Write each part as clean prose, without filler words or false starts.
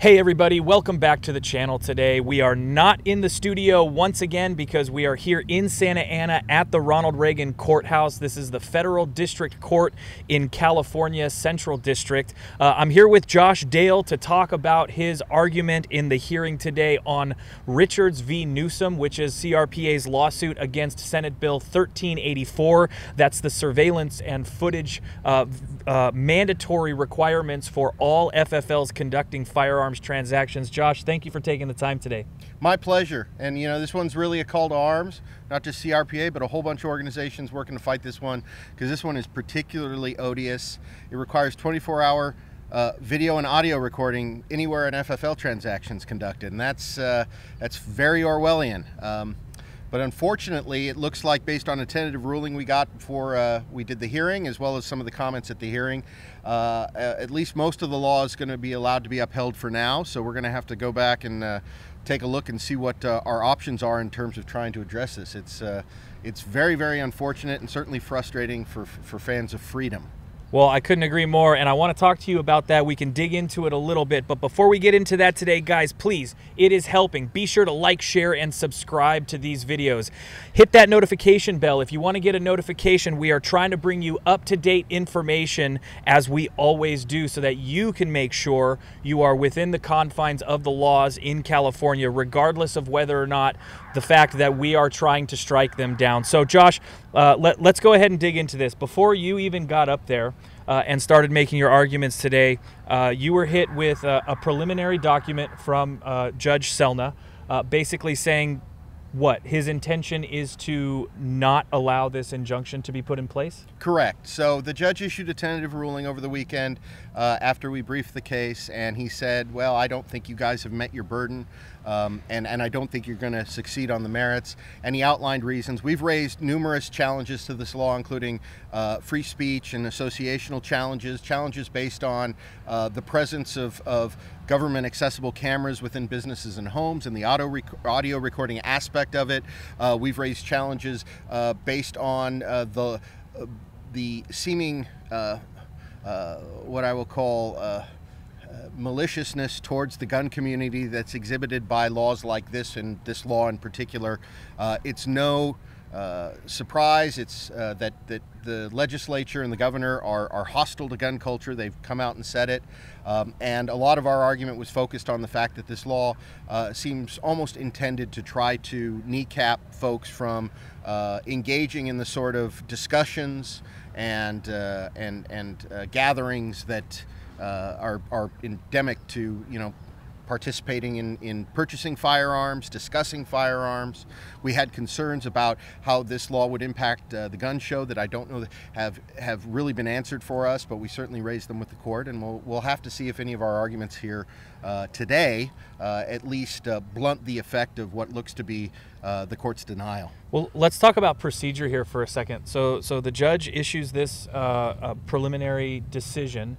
Hey everybody, welcome back to the channel today. We are not in the studio once again because we are here in Santa Ana at the Ronald Reagan Courthouse. This is the Federal District Court in California, Central District. I'm here with Josh Dale to talk about his argument in the hearing today on Richards v. Newsom, which is CRPA's lawsuit against Senate Bill 1384. That's the surveillance and footage mandatory requirements for all FFLs conducting firearms transactions. Josh, thank you for taking the time today. My pleasure. And you know, this one's really a call to arms, not just CRPA, but a whole bunch of organizations working to fight this one, because this one is particularly odious. It requires 24-hour video and audio recording anywhere an FFL transaction's conducted, and that's very Orwellian. But unfortunately, it looks like, based on a tentative ruling we got before we did the hearing, as well as some of the comments at the hearing, at least most of the law is going to be allowed to be upheld for now. So we're going to have to go back and take a look and see what our options are in terms of trying to address this. It's very, very unfortunate and certainly frustrating for fans of freedom. Well, I couldn't agree more, and I want to talk to you about that. We can dig into it a little bit, but before we get into that today, guys, please, it is helping. Be sure to like, share, and subscribe to these videos. Hit that notification bell. If you want to get a notification, we are trying to bring you up-to-date information, as we always do, so that you can make sure you are within the confines of the laws in California, regardless of whether or not the fact that we are trying to strike them down. So, Josh, let's go ahead and dig into this. Before you even got up there and started making your arguments today, you were hit with a preliminary document from Judge Selna, basically saying what? His intention is to not allow this injunction to be put in place? Correct. So the judge issued a tentative ruling over the weekend after we briefed the case, and he said, well, I don't think you guys have met your burden, and I don't think you're going to succeed on the merits. And he outlined reasons. We've raised numerous challenges to this law, including free speech and associational challenges based on the presence of government accessible cameras within businesses and homes and the audio recording aspect of it. We've raised challenges based on the seeming what I will call maliciousnthat towards the gun community that's exhibited by laws like this, and this law in particular. It's no surprise that the legislature and the governor are hostile to gun culture. They've come out and said it, and a lot of our argument was focused on the fact that this law seems almost intended to try to kneecap folks from engaging in the sort of discussions and gatherings that are endemic to, you know, participating in purchasing firearms, discussing firearms. We had concerns about how this law would impact the gun show that I don't know have really been answered for us, but we certainly raised them with the court, and we'll have to see if any of our arguments here today at least blunt the effect of what looks to be the court's denial. Well, let's talk about procedure here for a second. So the judge issues this preliminary decision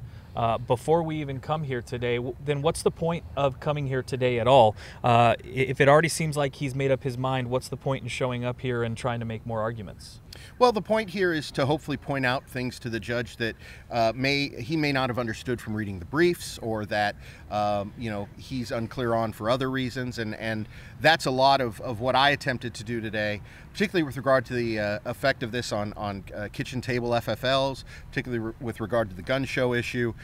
before we even come here today. Then what's the point of coming here today at all? If it already seems like he's made up his mind, what's the point in showing up here and trying to make more arguments? Well, the point here is to hopefully point out things to the judge that he may not have understood from reading the briefs, or that you know, he's unclear on for other reasons, and that's a lot of what I attempted to do today, particularly with regard to the effect of this on kitchen table FFLs, particularly with regard to the gun show issue.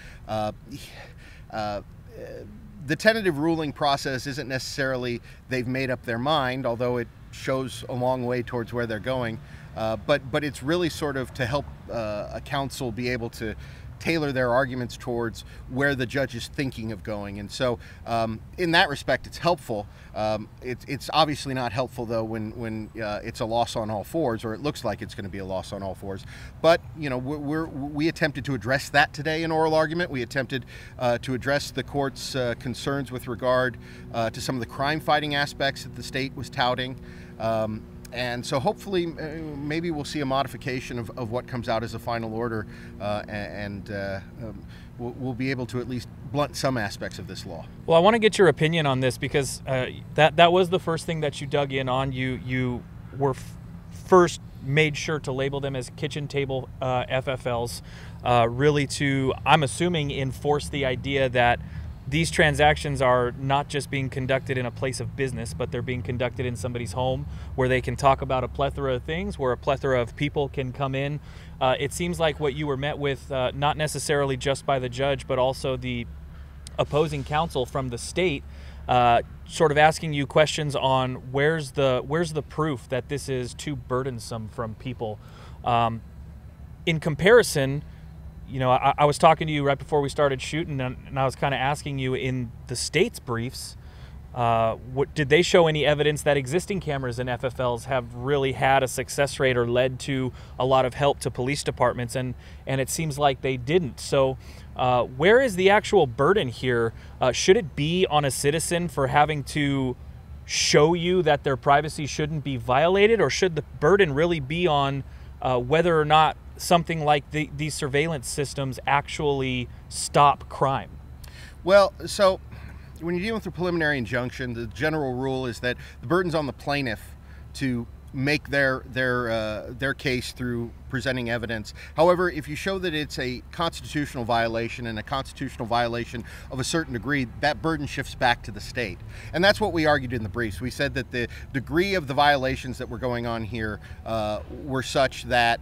The tentative ruling process isn't necessarily they've made up their mind, although it shows a long way towards where they're going. But it's really sort of to help a counsel be able to tailor their arguments towards where the judge is thinking of going. And so in that respect, it's helpful. It's obviously not helpful, though, when it's a loss on all fours, or it looks like it's going to be a loss on all fours. But, you know, we attempted to address that today in oral argument. We attempted to address the court's concerns with regard to some of the crime-fighting aspects that the state was touting. And so hopefully maybe we'll see a modification of what comes out as a final order, and we'll be able to at least blunt some aspects of this law. Well, I want to get your opinion on this, because that was the first thing that you dug in on. You were first made sure to label them as kitchen table FFLs, really to, I'm assuming, enforce the idea that these transactions are not just being conducted in a place of business, but they're being conducted in somebody's home where they can talk about a plethora of things, where a plethora of people can come in. It seems like what you were met with, not necessarily just by the judge, but also the opposing counsel from the state, sort of asking you questions on where's the proof that this is too burdensome from people. In comparison, you know, I was talking to you right before we started shooting, and I was kind of asking you, in the state's briefs, did they show any evidence that existing cameras in FFLs have really had a success rate or led to a lot of help to police departments? And it seems like they didn't. So where is the actual burden here? Should it be on a citizen for having to show you that their privacy shouldn't be violated, or should the burden really be on whether or not something like these surveillance systems actually stop crime? Well, so when you're dealing with a preliminary injunction, the general rule is that the burden's on the plaintiff to make their case through presenting evidence. However, if you show that it's a constitutional violation, and a constitutional violation of a certain degree, that burden shifts back to the state. And that's what we argued in the briefs. We said that the degree of the violations that were going on here were such that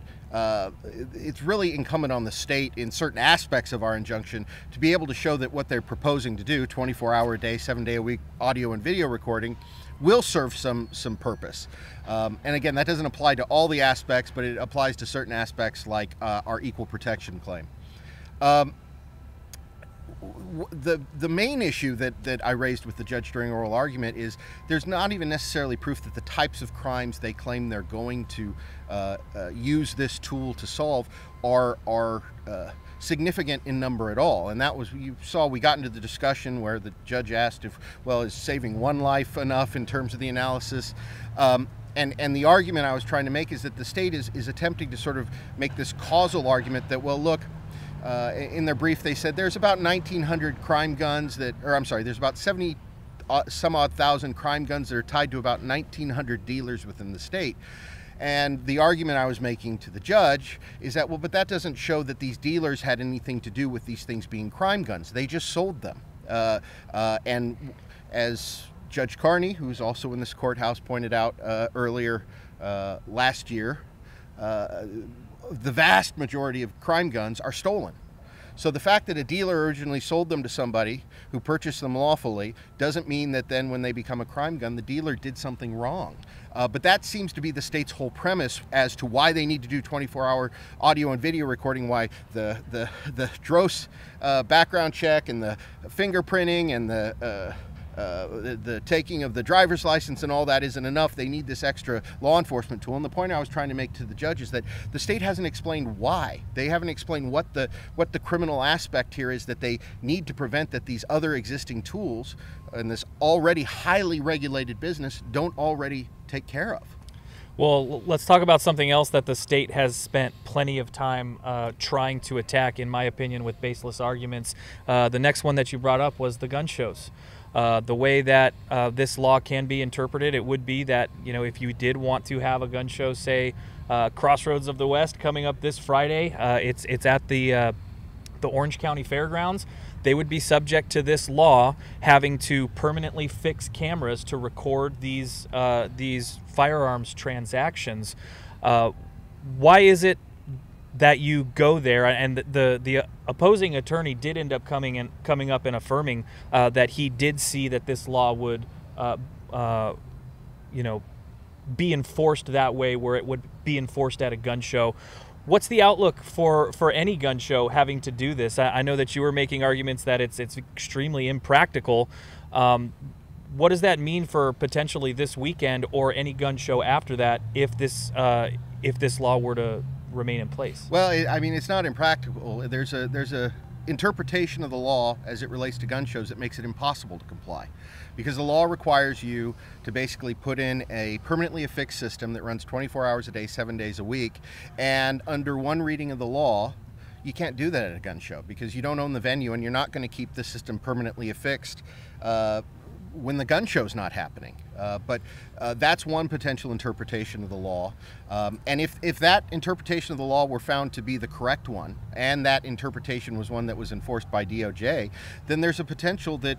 it's really incumbent on the state in certain aspects of our injunction to be able to show that what they're proposing to do, 24-hour a day, 7-day a week audio and video recording, will serve some purpose. And again, that doesn't apply to all the aspects, but it applies to certain aspects like our equal protection claim. The main issue that I raised with the judge during oral argument is there's not even necessarily proof that the types of crimes they claim they're going to use this tool to solve are significant in number at all. And that was, you saw, we got into the discussion where the judge asked if, well, is saving one life enough in terms of the analysis? And the argument I was trying to make is that the state is attempting to sort of make this causal argument that, well, look, in their brief they said there's about 1,900 crime guns that, or I'm sorry, there's about 70 some odd thousand crime guns that are tied to about 1,900 dealers within the state. And the argument I was making to the judge is that, well, but that doesn't show that these dealers had anything to do with these things being crime guns. They just sold them. And as Judge Carney, who's also in this courthouse, pointed out earlier last year, the vast majority of crime guns are stolen. So the fact that a dealer originally sold them to somebody who purchased them lawfully doesn't mean that then when they become a crime gun, the dealer did something wrong. But that seems to be the state's whole premise as to why they need to do 24-hour audio and video recording, why the DROS background check and the fingerprinting and the taking of the driver's license and all that isn't enough. They need this extra law enforcement tool. And the point I was trying to make to the judge is that the state hasn't explained why. They haven't explained what the criminal aspect here is that they need to prevent that these other existing tools in this already highly regulated business don't already take care of. Well, let's talk about something else that the state has spent plenty of time trying to attack, in my opinion, with baseless arguments. The next one that you brought up was the gun shows. The way that this law can be interpreted, it would be that, you know, if you did want to have a gun show, say Crossroads of the West coming up this Friday, it's at the Orange County Fairgrounds, they would be subject to this law having to permanently fix cameras to record these firearms transactions. Why is it that you go there? And the opposing attorney did end up coming up and affirming that he did see that this law would be enforced that way, where it would be enforced at a gun show. What's the outlook for any gun show having to do this? I know that you were making arguments that it's extremely impractical. What does that mean for potentially this weekend or any gun show after that if this law were to remain in place? Well, I mean, it's not impractical. There's a interpretation of the law as it relates to gun shows that makes it impossible to comply, because the law requires you to basically put in a permanently affixed system that runs 24 hours a day, 7 days a week. And under one reading of the law, you can't do that at a gun show because you don't own the venue and you're not going to keep the system permanently affixed when the gun show's not happening. But that's one potential interpretation of the law. And if that interpretation of the law were found to be the correct one, and that interpretation was one that was enforced by DOJ, then there's a potential that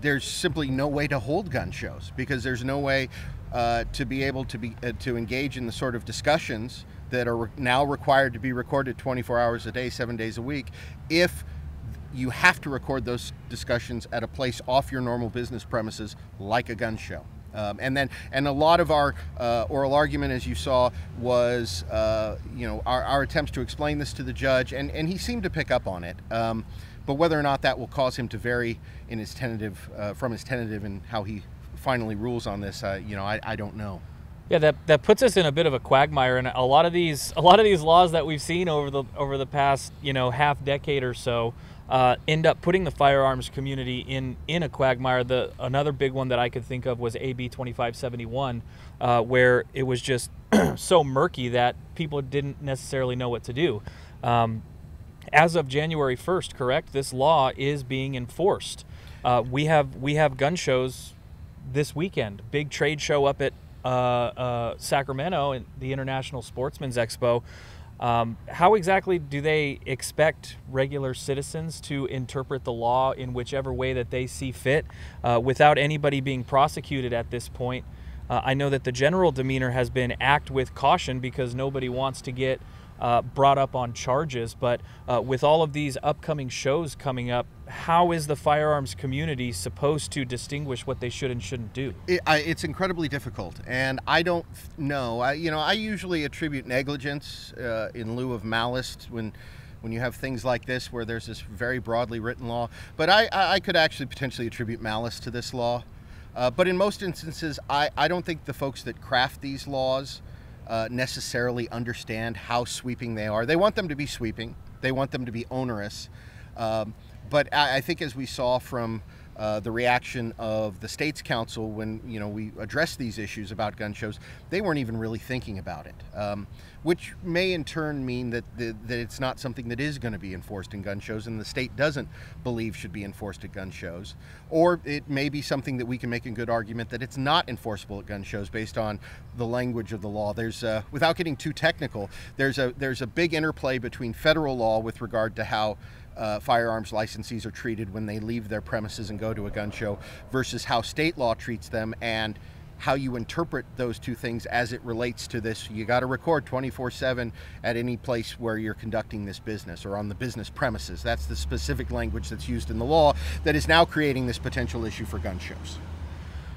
there's simply no way to hold gun shows, because there's no way to be able to engage in the sort of discussions that are now required to be recorded 24 hours a day, 7 days a week, if you have to record those discussions at a place off your normal business premises, like a gun show. And a lot of our oral argument, as you saw, was our attempts to explain this to the judge, and he seemed to pick up on it. But whether or not that will cause him to vary in his tentative from his tentative and how he finally rules on this, I don't know. Yeah, that puts us in a bit of a quagmire, and a lot of these laws that we've seen over the past half decade or so end up putting the firearms community in a quagmire. Another big one that I could think of was AB 2571, where it was just so murky that people didn't necessarily know what to do. As of January 1st, correct? This law is being enforced. We have gun shows this weekend. Big trade show up at Sacramento and the International Sportsman's Expo. How exactly do they expect regular citizens to interpret the law in whichever way that they see fit, without anybody being prosecuted at this point? I know that the general demeanor has been act with caution, because nobody wants to get brought up on charges, but with all of these upcoming shows coming up, how is the firearms community supposed to distinguish what they should and shouldn't do? It's incredibly difficult, and I don't know. I usually attribute negligence in lieu of malice when you have things like this, where there's this very broadly written law. But I could actually potentially attribute malice to this law. But in most instances, I don't think the folks that craft these laws necessarily understand how sweeping they are. They want them to be sweeping. They want them to be onerous. But I think, as we saw from the reaction of the State's Council when we addressed these issues about gun shows, they weren't even really thinking about it, which may in turn mean that it's not something that is going to be enforced in gun shows, and the state doesn't believe should be enforced at gun shows. Or it may be something that we can make a good argument that it's not enforceable at gun shows based on the language of the law. There's without getting too technical, there's a big interplay between federal law with regard to how firearms licensees are treated when they leave their premises and go to a gun show, versus how state law treats them, and how you interpret those two things as it relates to this. You got to record 24/7 at any place where you're conducting this business, or on the business premises. That's the specific language that's used in the law that is now creating this potential issue for gun shows.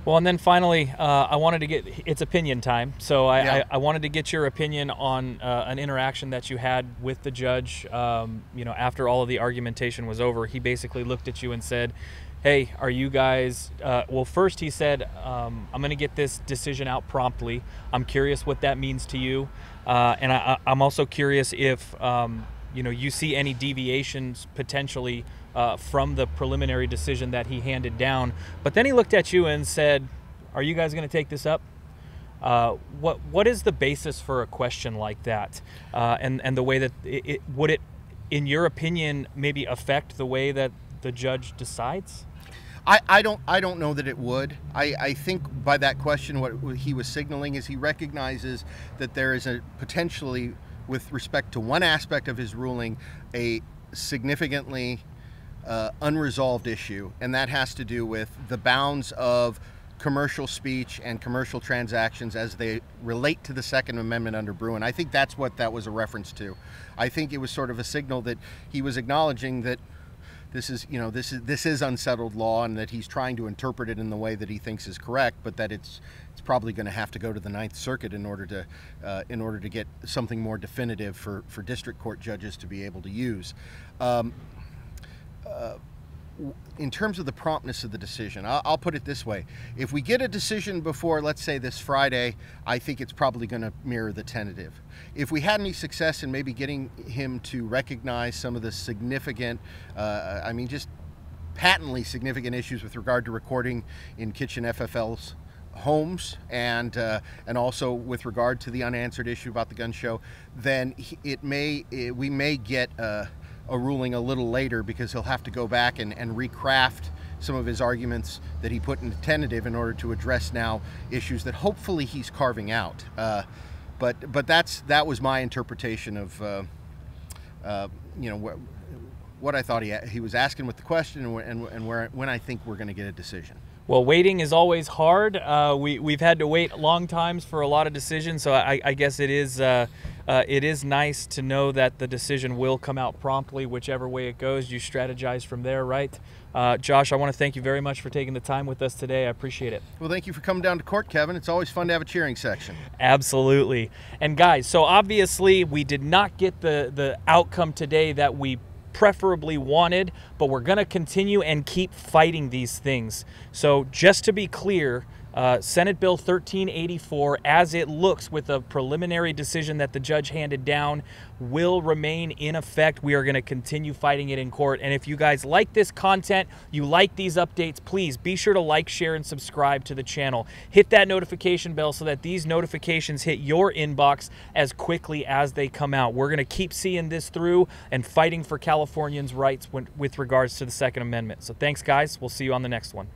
Well, and then finally, I wanted to get, it's opinion time. So I wanted to get your opinion on an interaction that you had with the judge. After all of the argumentation was over, he basically looked at you and said, hey, are you guys, well, first he said, I'm going to get this decision out promptly. I'm curious what that means to you. And I'm also curious if, you see any deviations potentially from the preliminary decision that he handed down. But then he looked at you and said, are you guys going to take this up? What is the basis for a question like that? And the way that would it, in your opinion, maybe affect the way that the judge decides? I don't know that it would. I think by that question, what he was signaling is he recognizes that there is a potentially, with respect to one aspect of his ruling, a significantly unresolved issue, and that has to do with the bounds of commercial speech and commercial transactions as they relate to the Second Amendment under Bruin. I think that's what that was a reference to. I think it was sort of a signal that he was acknowledging that this is unsettled law, and that he's trying to interpret it in the way that he thinks is correct, but that it's probably going to have to go to the Ninth Circuit in order to get something more definitive for district court judges to be able to use. In terms of the promptness of the decision, I'll put it this way. If we get a decision before, let's say, this Friday, I think it's probably going to mirror the tentative. If we had any success in maybe getting him to recognize some of the significant, just patently significant issues with regard to recording in kitchen FFL's homes, and also with regard to the unanswered issue about the gun show, then we may get a ruling a little later, because he'll have to go back and recraft some of his arguments that he put in tentative in order to address now issues that hopefully he's carving out. But that was my interpretation of you know, what I thought he was asking with the question, and when I think we're going to get a decision. Well, waiting is always hard. We've had to wait long times for a lot of decisions, so I guess it is nice to know that the decision will come out promptly, whichever way it goes. You strategize from there, right? Josh, I want to thank you very much for taking the time with us today. I appreciate it. Well, thank you for coming down to court, Kevin. It's always fun to have a cheering section. Absolutely. And guys, so obviously we did not get the outcome today that we preferably wanted, but we're going to continue and keep fighting these things. So just to be clear, Senate Bill 1384, as it looks with a preliminary decision that the judge handed down, will remain in effect. We are going to continue fighting it in court. And if you guys like this content, you like these updates, please be sure to like, share, and subscribe to the channel. Hit that notification bell so that these notifications hit your inbox as quickly as they come out. We're going to keep seeing this through and fighting for Californians' rights with regards to the Second Amendment. So thanks, guys. We'll see you on the next one.